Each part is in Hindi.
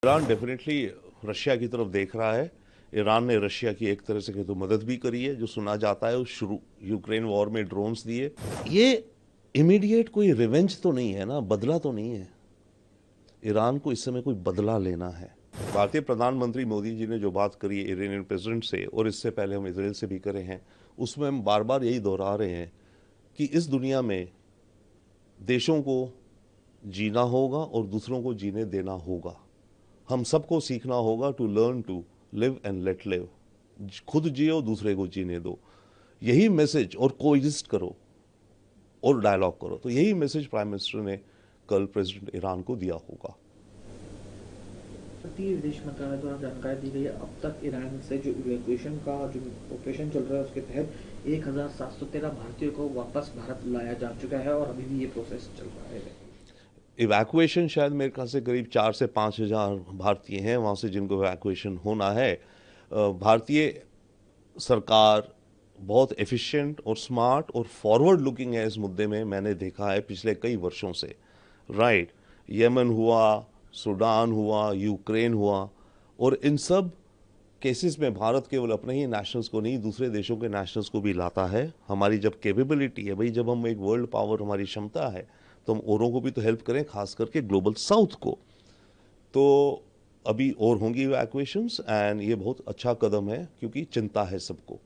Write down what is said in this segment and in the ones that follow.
ईरान डेफिनेटली रशिया की तरफ देख रहा है। ईरान ने रशिया की एक तरह से तो मदद भी करी है, जो सुना जाता है उस शुरू यूक्रेन वॉर में ड्रोन्स दिए। ये इमीडिएट कोई रिवेंज तो नहीं है ना, बदला तो नहीं है। ईरान को इस समय कोई बदला लेना है। भारतीय प्रधानमंत्री मोदी जी ने जो बात करी है ईरानियन प्रेसिडेंट से, और इससे पहले हम इसराइल से भी करे हैं, उसमें हम बार बार यही दोहरा रहे हैं कि इस दुनिया में देशों को जीना होगा और दूसरों को जीने देना होगा। हम सबको सीखना होगा to learn to live and let live. खुद जियो, दूसरे को जीने दो। यही मैसेज, और कोएग्जिस्ट करो और डायलॉग करो। तो यही मैसेज प्राइम मिनिस्टर ने कल प्रेसिडेंट ईरान को दिया होगा। भारतीय विदेश मंत्रालय द्वारा जानकारी दी गई है, अब तक ईरान से जो इवैक्यूएशन का जो ऑपरेशन चल रहा है उसके तहत 1713 भारतीयों को वापस भारत लाया जा चुका है और अभी भी ये प्रोसेस चल रहा है। इवैक्यूएशन शायद मेरे ख्याल से करीब 4 से 5 हजार भारतीय हैं वहाँ से जिनको इवैक्यूएशन होना है। भारतीय सरकार बहुत एफिशिएंट और स्मार्ट और फॉरवर्ड लुकिंग है इस मुद्दे में, मैंने देखा है पिछले कई वर्षों से। राइट, यमन हुआ, सूडान हुआ, यूक्रेन हुआ, और इन सब केसेस में भारत केवल अपने ही नेशनल्स को नहीं, दूसरे देशों के नेशनल्स को भी लाता है। हमारी जब कैपेबिलिटी है भाई, जब हम एक वर्ल्ड पावर, हमारी क्षमता है, तो हम औरों को भी तो हेल्प करें, खास करके ग्लोबल साउथ को। तो अभी और होंगी इवैक्यूएशंस, एंड ये बहुत अच्छा कदम है क्योंकि चिंता है सबको।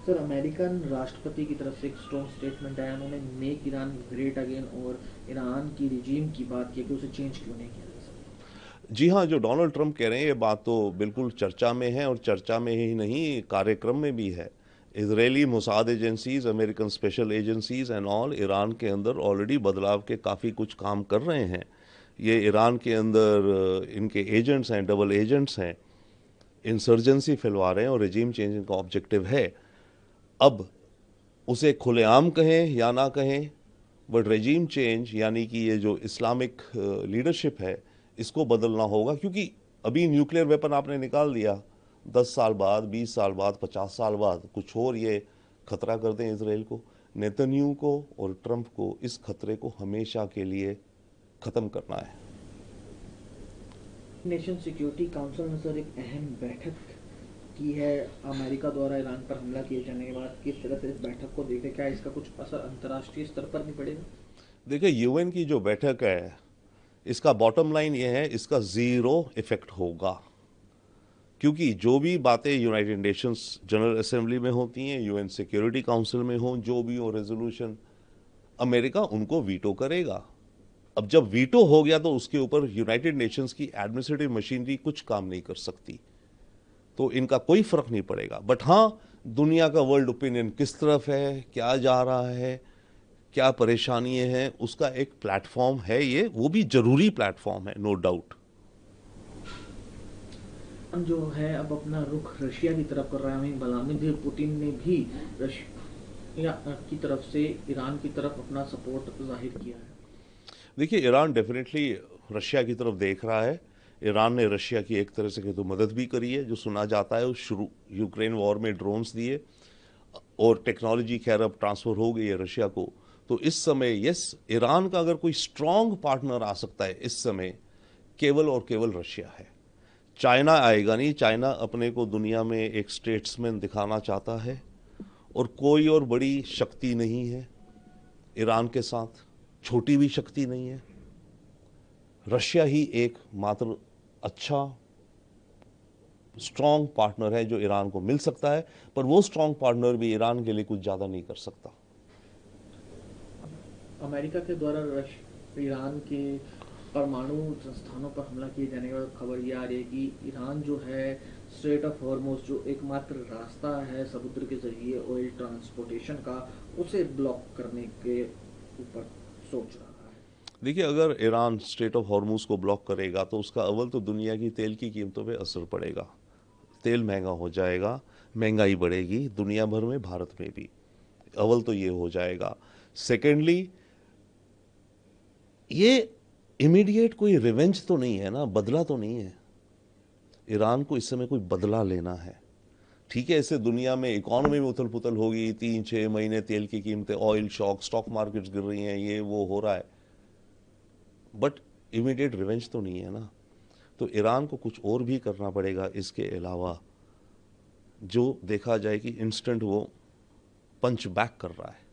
सर, अमेरिकन राष्ट्रपति की तरफ से एक स्ट्रॉन्ग स्टेटमेंट आया, उन्होंने मेक ईरान ग्रेट अगेन और ईरान की रिजीम की बात की कि उसे चेंज क्यों नहीं किया जा सकता। जी हाँ, जो डोनाल्ड ट्रंप कह रहे हैं ये बात तो बिल्कुल चर्चा में है, और चर्चा में ही नहीं, कार्यक्रम में भी है। Israeli Mossad agencies, American special agencies and all Iran के अंदर ऑलरेडी बदलाव के काफ़ी कुछ काम कर रहे हैं। ये ईरान के अंदर इनके एजेंट्स हैं, डबल एजेंट्स हैं, इंसर्जेंसी फैलवा रहे हैं, और रिजीम चेंज का ऑब्जेक्टिव है। अब उसे खुलेआम कहें या ना कहें, बट रेजीम चेंज यानी कि ये जो इस्लामिक लीडरशिप है, इसको बदलना होगा। क्योंकि अभी न्यूक्लियर वेपन आपने निकाल दिया, 10 साल बाद, 20 साल बाद, 50 साल बाद कुछ और ये खतरा कर दें इसराइल को। नेतन्याहू को और ट्रंप को इस खतरे को हमेशा के लिए ख़त्म करना है। नेशन सिक्योरिटी काउंसिल ने सर एक अहम बैठक की है अमेरिका द्वारा ईरान पर हमला किए जाने के बाद। किस तरह से इस बैठक को देखें, क्या इसका कुछ असर अंतर्राष्ट्रीय स्तर पर नहीं पड़ेगा? देखिए, यूएन की जो बैठक है, इसका बॉटम लाइन ये है, इसका ज़ीरो इफेक्ट होगा। क्योंकि जो भी बातें यूनाइटेड नेशंस जनरल असेंबली में होती हैं, यूएन सिक्योरिटी काउंसिल में हो, जो भी हो रेजोल्यूशन, अमेरिका उनको वीटो करेगा। अब जब वीटो हो गया तो उसके ऊपर यूनाइटेड नेशंस की एडमिनिस्ट्रेटिव मशीनरी कुछ काम नहीं कर सकती, तो इनका कोई फर्क नहीं पड़ेगा। बट हाँ, दुनिया का वर्ल्ड ओपिनियन किस तरफ है, क्या जा रहा है, क्या परेशानियां हैं, उसका एक प्लेटफॉर्म है ये, वो भी जरूरी प्लेटफॉर्म है, नो डाउट। हम जो है अब अपना रुख रशिया की तरफ कर रहे हैं। वहीं व्लादिमीर पुतिन ने भी रशिया की तरफ से ईरान की तरफ अपना सपोर्ट जाहिर किया है। देखिए, ईरान डेफिनेटली रशिया की तरफ देख रहा है। ईरान ने रशिया की एक तरह से तो मदद भी करी है, जो सुना जाता है उस शुरू यूक्रेन वॉर में ड्रोन्स दिए, और टेक्नोलॉजी खैर अब ट्रांसफ़र हो गई है रशिया को। तो इस समय यस, ईरान का अगर कोई स्ट्रॉन्ग पार्टनर आ सकता है इस समय, केवल और केवल रशिया है। चाइना आएगा नहीं। चाइना अपने को दुनिया में एक स्टेट्समैन दिखाना चाहता है, और कोई और बड़ी शक्ति नहीं है ईरान के साथ, छोटी भी शक्ति नहीं है। रशिया ही एक मात्र अच्छा स्ट्रॉन्ग पार्टनर है जो ईरान को मिल सकता है, पर वो स्ट्रॉन्ग पार्टनर भी ईरान के लिए कुछ ज़्यादा नहीं कर सकता। अमेरिका के द्वारा ईरान के परमाणु संस्थानों पर हमला किए जाने के बाद खबर ये आ रही है कि ईरान जो है स्ट्रेट ऑफ हॉर्मुज, जो एकमात्र रास्ता है समुद्र के जरिए ऑयल ट्रांसपोर्टेशन का, उसे ब्लॉक करने के ऊपर सोच रहा है। देखिए, अगर ईरान स्ट्रेट ऑफ हॉर्मुज को ब्लॉक करेगा तो उसका अव्वल तो दुनिया की तेल की कीमतों पे असर पड़ेगा। तेल महंगा हो जाएगा, महंगाई बढ़ेगी दुनिया भर में, भारत में भी। अव्वल तो ये हो जाएगा। सेकेंडली, ये इमीडिएट कोई रिवेंज तो नहीं है ना, बदला तो नहीं है। ईरान को इस समय कोई बदला लेना है। ठीक है, इससे दुनिया में इकोनॉमी में उथल पुथल होगी, 3-6 महीने तेल की कीमतें, ऑयल शॉक, स्टॉक मार्केट्स गिर रही हैं, ये वो हो रहा है। बट इमीडिएट रिवेंज तो नहीं है ना। तो ईरान को कुछ और भी करना पड़ेगा इसके अलावा, जो देखा जाए कि इंस्टेंट वो पंच बैक कर रहा है।